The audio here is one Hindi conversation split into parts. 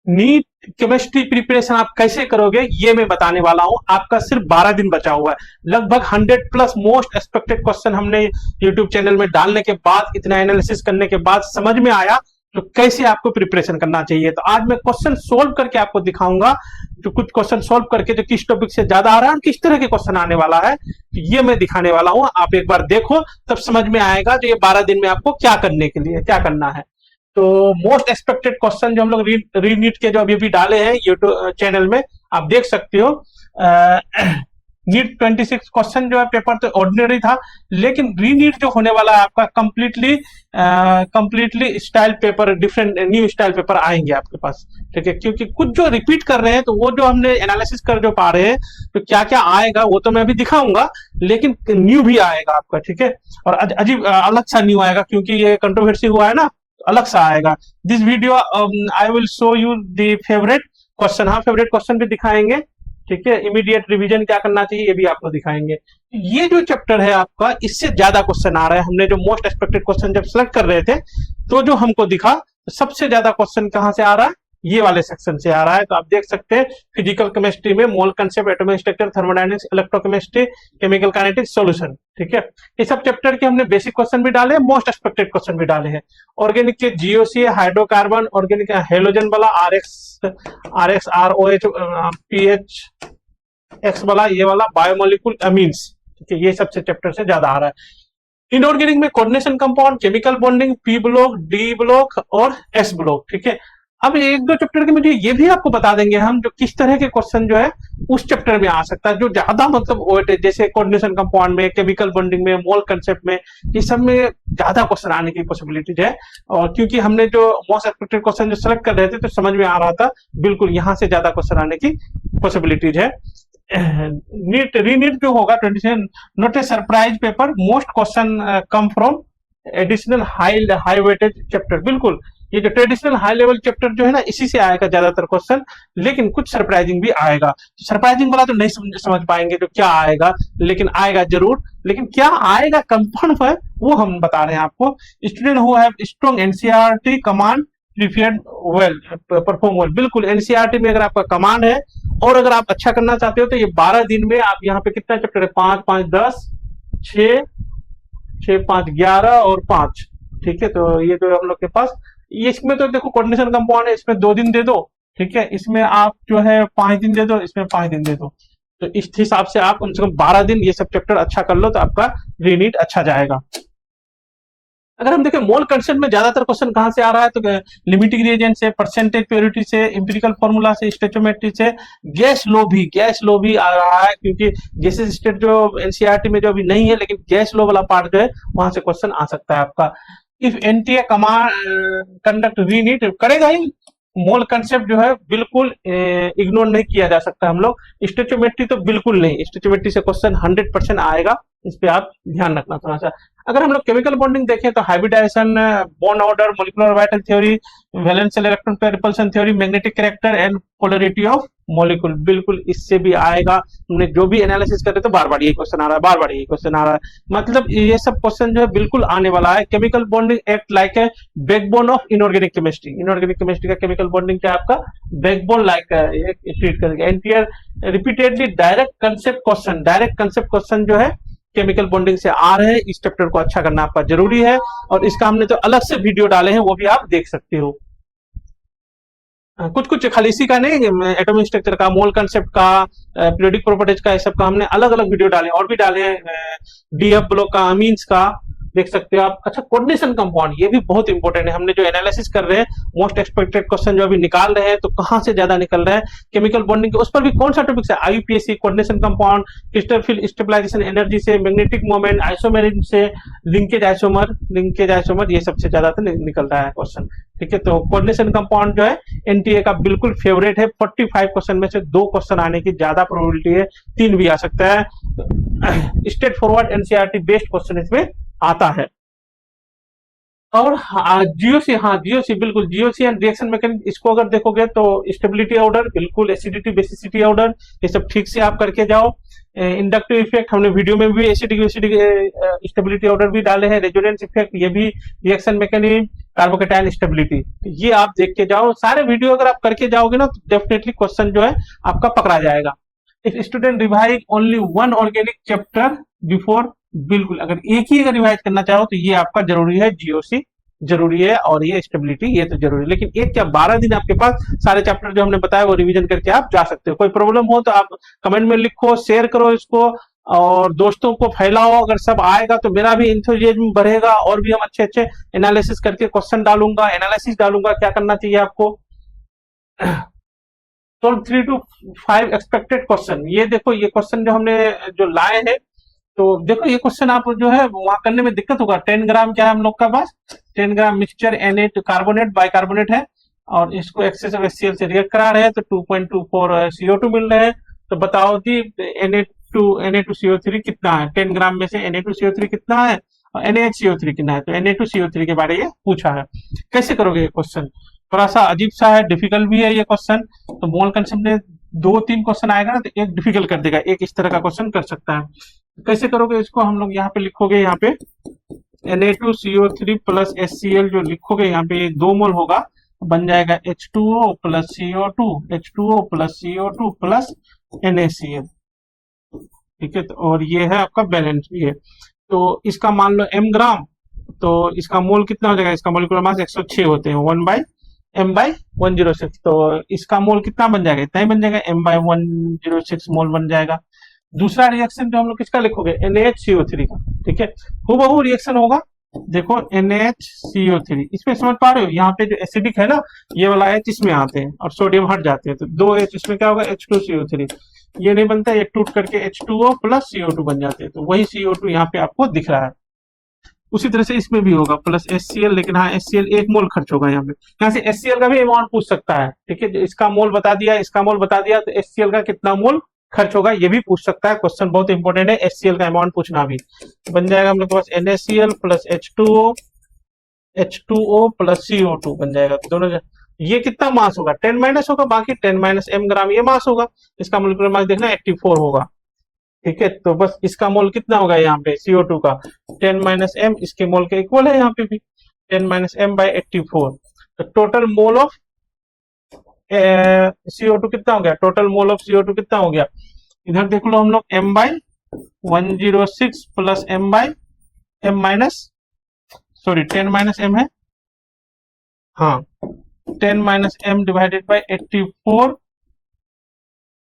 नीट केमिस्ट्री प्रिपरेशन आप कैसे करोगे ये मैं बताने वाला हूं। आपका सिर्फ 12 दिन बचा हुआ है। लगभग 100+ मोस्ट एक्सपेक्टेड क्वेश्चन हमने यूट्यूब चैनल में डालने के बाद, इतना एनालिसिस करने के बाद समझ में आया तो कैसे आपको प्रिपरेशन करना चाहिए। तो आज मैं क्वेश्चन सोल्व करके आपको दिखाऊंगा, जो कुछ क्वेश्चन सोल्व करके जो किस टॉपिक से ज्यादा आ रहा है, किस तरह के क्वेश्चन आने वाला है, तो ये मैं दिखाने वाला हूं। आप एक बार देखो तब समझ में आएगा जो ये 12 दिन में आपको क्या करने के लिए क्या करना है। तो मोस्ट एक्सपेक्टेड क्वेश्चन जो हम लोग रीनीट के जो अभी भी डाले हैं यूट्यूब चैनल में, आप देख सकते हो। नीट 26 क्वेश्चन जो है पेपर तो ऑर्डिनरी था, लेकिन रीनीट जो होने वाला है आपका completely style paper, different new style paper आएंगे आपके पास। ठीक है, क्योंकि कुछ जो रिपीट कर रहे हैं तो वो जो हमने एनालिसिस कर जो पा रहे हैं तो क्या क्या आएगा वो तो मैं अभी दिखाऊंगा, लेकिन न्यू भी आएगा आपका। ठीक है, और अजीब अलग सा न्यू आएगा, क्योंकि ये कंट्रोवर्सी हुआ है ना, अलग सा आएगा। This video I will show you the favourite question. हाँ, फेवरेट क्वेश्चन भी दिखाएंगे। ठीक है, इमीडिएट रिवीजन क्या करना चाहिए ये भी आपको दिखाएंगे। ये जो चैप्टर है आपका, इससे ज्यादा क्वेश्चन आ रहा है। हमने जो मोस्ट एक्सपेक्टेड क्वेश्चन जब सेलेक्ट कर रहे थे तो जो हमको दिखा तो सबसे ज्यादा क्वेश्चन कहां से आ रहा है, ये वाले सेक्शन से आ रहा है। तो आप देख सकते हैं फिजिकल केमिस्ट्री में मोल concept, atomic structure, thermodynamics, electrochemistry, chemical kinetics, solution. ठीक है, ये सब चैप्टर के हमने बेसिक क्वेश्चन भी डाले हैं, मोस्ट एक्सपेक्टेड क्वेश्चन भी डाले हैं। ऑर्गेनिक के जीओसी, हाइड्रोकार्बन, ऑर्गेनिक हेलोजन वाला, आरएक्स आरओएच, पीएच एक्स वाला, ये वाला बायोमोलिकुल अमीन्स। ठीक है, ये सबसे चैप्टर से ज्यादा आ रहा है। इनऑर्गेनिक में coordination compound, chemical bonding, P block, D block और एस ब्लॉक। ठीक है, अब एक दो चैप्टर के मुझे ये भी आपको बता देंगे हम जो किस तरह के क्वेश्चन जो है उस चैप्टर में आ सकता है, जो ज्यादा मतलब वेटेज, जैसे कोऑर्डिनेशन कंपाउंड में, केमिकल बॉन्डिंग में, मोल कंसेप्ट में, ये सब में ज्यादा क्वेश्चन आने की पॉसिबिलिटीज है। और क्योंकि हमने जो मोस्ट एक्सपेक्टेड क्वेश्चन जो सेलेक्ट कर रहे थे तो समझ में आ रहा था बिल्कुल यहाँ से ज्यादा क्वेश्चन आने की पॉसिबिलिटीज है। नीट रीनीट जो होगा 27 not a surprise paper, most question come from additional high weightage chapter. बिल्कुल, ये जो ट्रेडिशनल हाई लेवल चैप्टर जो है ना, इसी से आएगा ज्यादातर क्वेश्चन, लेकिन कुछ सरप्राइजिंग भी आएगा। सरप्राइजिंग वाला तो नहीं समझ पाएंगे जो क्या आएगा, लेकिन आएगा जरूर। लेकिन क्या आएगा कंफर्म है वो हम बता रहे हैं आपको। Student who have strong NCERT command prepared well perform well. बिल्कुल, एनसीईआरटी में अगर आपका कमांड है और अगर आप अच्छा करना चाहते हो तो ये 12 दिन में आप यहाँ पे कितना चैप्टर है, 5 5 10 6 6 5 11 और 5। ठीक है, तो ये जो हम लोग के पास, ये इसमें तो देखो कोऑर्डिनेशन कंपाउंड है, इसमें 2 दिन दे दो। ठीक है, इसमें आप जो है 5 दिन दे दो, इसमें 5 दिन दे दो। तो इस हिसाब से आप कम से कम 12 दिन ये सब चैप्टर अच्छा कर लो तो आपका रीनीट अच्छा जाएगा। अगर हम देखें मोल कंसेप्ट में ज्यादातर क्वेश्चन कहां से आ रहा है, तो लिमिटिंग रिएजेंट से, परसेंटेज प्योरिटी से, एम्पिरिकल फार्मूला से, स्टोइचियोमेट्री से, गैस लो भी आ रहा है, क्योंकि गैसेस स्टेट जो एनसीईआरटी में जो अभी नहीं है, लेकिन गैस लो वाला पार्ट जो है वहां से क्वेश्चन आ सकता है आपका। इफ एनटीए कमांड कंडक्ट रीनीट करेगा ही, मोल कंसेप्ट जो है बिल्कुल इग्नोर नहीं किया जा सकता हम लोग। स्टोइचियोमेट्री तो बिल्कुल नहीं, स्टोइचियोमेट्री से क्वेश्चन 100% आएगा, इस पे आप ध्यान रखना थोड़ा सा। अगर हम लोग केमिकल बॉन्डिंग देखें तो hybridization, bond order, molecular orbital theory, valence shell electron pair repulsion theory, magnetic character and polarity of molecule, बिल्कुल इससे भी आएगा। हमने जो भी एनालिसिस करे तो बार बार यही क्वेश्चन आ रहा है, बार बार यही क्वेश्चन आ रहा है। मतलब ये सब क्वेश्चन जो है बिल्कुल आने वाला है। Chemical bonding act like a backbone of inorganic chemistry. Inorganic chemistry का केमिकल बॉन्डिंग क्या है आपका, बैकबोन लाइक ट्रीट करेगा। NTR repeatedly direct concept question जो है केमिकल बॉन्डिंग से आ रहे हैं। इस चैप्टर को अच्छा करना आपका जरूरी है, और इसका हमने तो अलग से वीडियो डाले हैं, वो भी आप देख सकते हो। कुछ खाली इसी का नहीं, एटॉमिक स्ट्रक्चर का, मोल कंसेप्ट का, पीरियोडिक प्रॉपर्टीज का, ये सब का हमने अलग अलग वीडियो डाले और भी डाले हैं। डीएफ ब्लॉक का, अमीन्स का देख सकते हो आप। अच्छा, कोऑर्डिनेशन कंपाउंड ये भी बहुत इंपॉर्टेंट है। हमने जो एनालिसिस कर रहे हैं, मोस्ट एक्सपेक्टेड क्वेश्चन जो अभी निकाल रहे हैं, तो कहां से ज्यादा निकल रहा है केमिकल बॉन्डिंग के, उस पर भी कौन सा टॉपिक है, IUPAC, coordination compound, crystal field stabilization energy से, मैग्नेटिक मोमेंट, आइसोमेरिज्म से, लिंकेज आइसोमर, ये सबसे ज्यादा तो निकल रहा है क्वेश्चन। ठीक है, तो कोऑर्डिनेशन कंपाउंड जो है एनटीए का बिल्कुल फेवरेट है। 45 क्वेश्चन में से 2 क्वेश्चन आने की ज्यादा प्रोबेबिलिटी है, 3 भी आ सकता है। Straight forward NCERT based question इसमें आता है। और जीओसी, हाँ जीओसी बिल्कुल, जीओसी एंड रिएक्शन मैकेनिज्म, इसको अगर देखोगे तो स्टेबिलिटी ऑर्डर बिल्कुल, एसिडिटी बेसिसिटी ऑर्डर, ये सब ठीक से आप करके जाओ। इंडक्टिव इफेक्ट हमने वीडियो में भी एसिडिक स्टेबिलिटी ऑर्डर भी डाले हैं, रेजोनेंस इफेक्ट ये भी, रिएक्शन मैकेनिज्म, कार्बोकेटाइन स्टेबिलिटी, ये आप देख के जाओ। सारे वीडियो अगर आप करके जाओगे ना तो डेफिनेटली क्वेश्चन जो है आपका पकड़ा जाएगा। If student revise only one organic chapter before, बिल्कुल अगर एक ही अगर रिवाइज करना चाहो तो ये आपका जरूरी है, जीओसी जरूरी है और ये स्टेबिलिटी ये तो जरूरी है। लेकिन एक क्या 12 दिन आपके पास सारे चैप्टर जो हमने बताया वो रिवीजन करके आप जा सकते हो। कोई प्रॉब्लम हो तो आप कमेंट में लिखो, शेयर करो इसको और दोस्तों को फैलाओ। अगर सब आएगा तो मेरा भी इंथुजियाज्म बढ़ेगा और भी हम अच्छे अच्छे एनालिसिस करके क्वेश्चन डालूंगा, एनालिसिस डालूंगा क्या करना चाहिए आपको। तो 3 to 5 एक्सपेक्टेड क्वेश्चन, ये देखो ये क्वेश्चन जो हमने जो लाए हैं, तो देखो ये क्वेश्चन आप जो है वहां करने में दिक्कत होगा। 10 ग्राम क्या है हम लोग का पास, 10 ग्राम मिक्सचर Na2 कार्बोनेट बाइकार्बोनेट है और इसको एक्सेस ऑफ HCl से रिएक्ट करा रहे हैं तो 2.24 CO2 मिल रहे हैं। तो बताओ दी Na2CO3 कितना है, 10 ग्राम में से Na2CO3 कितना है और NaHCO3 कितना है। तो Na2CO3 के बारे में पूछा है, कैसे करोगे ये क्वेश्चन, थोड़ा सा अजीब सा है, डिफिकल्ट भी है ये क्वेश्चन। तो मोल कंसेप्ट में 2-3 क्वेश्चन आएगा ना तो एक डिफिकल्ट कर देगा, एक इस तरह का क्वेश्चन कर सकता है। कैसे करोगे इसको, हम लोग यहाँ पे लिखोगे, यहाँ पे Na2CO3 प्लस HCl जो लिखोगे यहाँ पे 2 मोल होगा, बन जाएगा H2O plus CO2, H2O plus CO2 plus NaCl, ठीक है। तो और ये है आपका बैलेंस भी है। तो इसका मान लो m ग्राम, तो इसका मोल कितना हो जाएगा, इसका मोलिकुलर मास 106 होते हैं, 1/m/106। तो इसका मोल कितना बन जाएगा, इतना ही बन जाएगा, m/106 मोल बन जाएगा। दूसरा रिएक्शन जो हम लोग किसका लिखोगे, NaHCO3 का, ठीक है। हूबहू रिएक्शन होगा, देखो NaHCO3, इसमें समझ पा रहे हो, यहाँ पे जो एसिडिक है ना ये वाला H इसमें आते हैं और सोडियम हट जाते हैं, तो 2 H इसमें क्या होगा, H2CO3, ये नहीं बनता, ये टूट करके H2O प्लस CO2 बन जाते हैं। तो वही CO2 यहाँ पे आपको दिख रहा है। उसी तरह से इसमें भी होगा प्लस HCl, लेकिन हाँ HCl 1 मोल खर्च होगा यहाँ पे। यहाँ से HCl का भी अमाउंट पूछ सकता है, ठीक है, इसका मोल बता दिया, इसका मोल बता दिया, तो HCl का कितना मोल खर्च होगा ये भी पूछ सकता है। क्वेश्चन बहुत इंपॉर्टेंट है, HCl का अमाउंट पूछना भी। बन जाएगा हम लोग के पास NaCl plus H2O plus CO2 बन जाएगा, दोनों ये कितना मास होगा, 10 माइनस होगा, बाकी 10 माइनस m ग्राम ये मास होगा। इसका मोलिकुलर मास देखना 84 होगा, ठीक है। तो बस इसका मोल कितना होगा यहाँ पे CO2 का, 10 माइनस m, इसके मोल के इक्वल है यहाँ पे भी 10 माइनस m/84। तो टोटल मोल ऑफ CO2 कितना हो गया, टोटल मोल ऑफ CO2 कितना हो गया, इधर देख लो हम लोग m/106 plus m/m minus, sorry 10 minus m है, हाँ 10 minus m divided by 84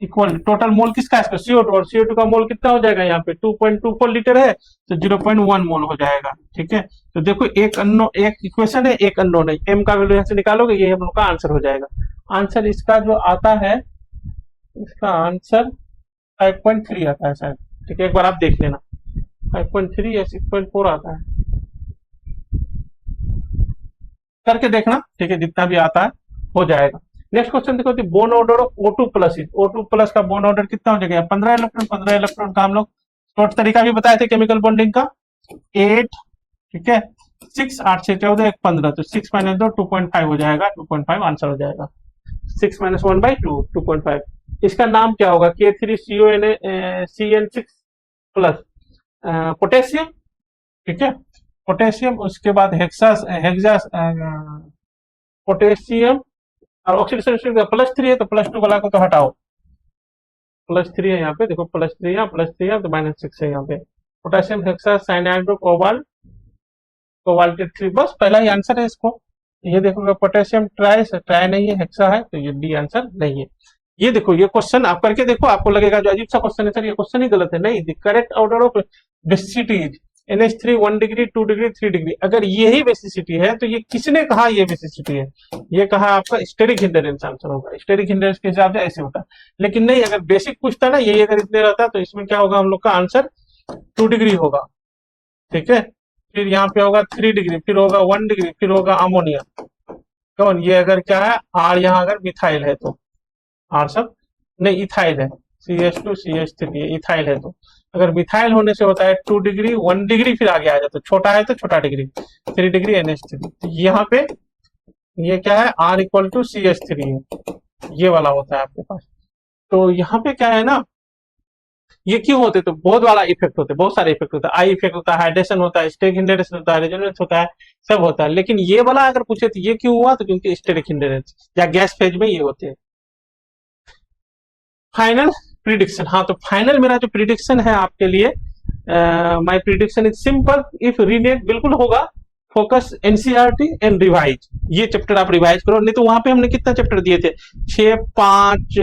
equal total mole किसका है, इसका CO2, और CO2 का मोल कितना हो जाएगा यहाँ पे 2.24 लीटर है तो 0.1 मोल हो जाएगा, ठीक है। तो देखो एक इक्वेशन है, एक अननोन है, m का वैल्यू यहाँ से निकालोगे ये हम लोग का आंसर हो जाएगा। आंसर इसका जो आता है, इसका आंसर 5.3 आता है शायद, ठीक है, एक बार आप देख लेना 5.3 या 6.4 आता है, करके देखना, ठीक है, जितना भी आता है हो जाएगा। नेक्स्ट क्वेश्चन देखो, bone order of O2 plus, O2 plus का बोन ऑर्डर कितना हो जाएगा, 15 इलेक्ट्रॉन, 15 इलेक्ट्रॉन का हम लोग शॉर्ट तरीका भी बताए थे केमिकल बॉन्डिंग का, 8, ठीक है, 6, 8 6 14 1 15, तो 6 माइनस 2 2.5 हो जाएगा, 2.5 आंसर हो जाएगा, 6 माइनस 1/2 2.5। इसका नाम क्या होगा, K3CN6 प्लस पोटेशियम, ठीक है, पोटेशियम, उसके बाद हेक्सा पोटेशियम और ऑक्सीडेशन +3 है तो +2 वाला को तो हटाओ, +3 है यहाँ पे, देखो +3 यहाँ, +3 है तो -6 है यहाँ पे। पोटेशियम हेक्सा साइनाइड कोबाल्ट 3, बस पहला ही आंसर है इसको। ये देखो पोटेशियम ट्राई नहीं है, हेक्सा है, तो ये डी आंसर नहीं है। ये देखो ये क्वेश्चन आप करके देखो, आपको लगेगा जो अजीब सा क्वेश्चन है सर ये क्वेश्चन ही गलत है, नहीं, the correct order of basicity is NH3 1 degree 2 degree 3 degree. अगर यही बेसिसिटी है तो ये किसने कहा ये बेसिसिटी है, ये कहा आपका स्टेरिक हिंडरेंस आंसर होगा, स्टेरिक हिंडरेंस के हिसाब से ऐसे होता है। लेकिन नहीं, अगर बेसिक पूछता ना ये अगर इतने रहता तो इसमें क्या होगा, हम लोग का आंसर 2 डिग्री होगा, ठीक है, फिर यहाँ पे होगा 3 डिग्री, फिर होगा 1 डिग्री, फिर होगा अमोनिया, कौन ये अगर क्या है R, यहाँ अगर मिथाइल है तो R सब नहीं, इथाइल है, CH2 CH3 इथाइल है तो अगर मिथाइल होने से होता है 2 डिग्री 1 डिग्री, फिर आगे आ जाता है, छोटा है तो छोटा डिग्री 3 डिग्री NH3। तो यहाँ पे ये क्या है, R इक्वल टू CH3 है, ये वाला होता है आपके पास। तो यहाँ पे क्या है ना, ये क्यों होते, तो बहुत बड़ा इफेक्ट होते हैं, बहुत सारे इफेक्ट होता है, आई इफेक्ट होता है, हाइड्रेशन होता है, स्टेरिक हिंड्रेंस होता है, रेजोनेंस होता है, सब होता है। लेकिन ये वाला अगर पूछे तो ये क्यों हुआ, तो क्योंकि स्टेरिक हिंड्रेंस या गैस फेज में ये होते हैं। फाइनल प्रिडिक्शन, हाँ तो फाइनल मेरा जो प्रिडिक्शन है आपके लिए, my prediction is simple, if re NEET बिल्कुल होगा, फोकस एनसीईआरटी एंड रिवाइज, ये चैप्टर आप रिवाइज करो। नहीं तो वहां पे हमने कितना चैप्टर दिए थे, 6, 5,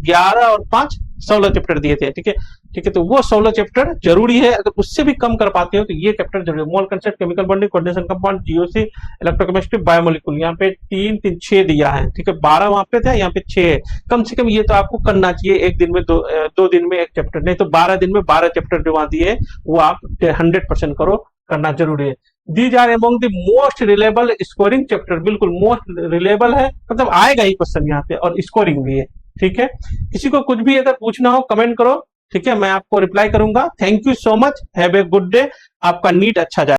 11 और 5 16 चैप्टर दिए थे, ठीक है। ठीक है, तो वो 16 चैप्टर जरूरी है, अगर उससे भी कम कर पाते हो तो ये चैप्टर जरूरी है। मोल concept, chemical bonding, coordination compound, GOC, electrochemistry, biomolecule, यहाँ पे 3 3 6 दिया है, ठीक है। 12 वहां पे था, यहाँ पे 6 है। कम से कम ये तो आपको करना चाहिए एक दिन में, दो दिन में एक चैप्टर, नहीं तो 12 दिन में 12 चैप्टर जो वहां दिए वो आप 100% करो, करना जरूरी है। These are among the most reliable scoring chapter, बिल्कुल मोस्ट रिलेबल है, मतलब आएगा ही क्वेश्चन यहाँ पे, और स्कोरिंग भी है, ठीक है। किसी को कुछ भी अगर पूछना हो कमेंट करो, ठीक है, मैं आपको रिप्लाई करूंगा। Thank you so much, have a good day, आपका नीट अच्छा जाए।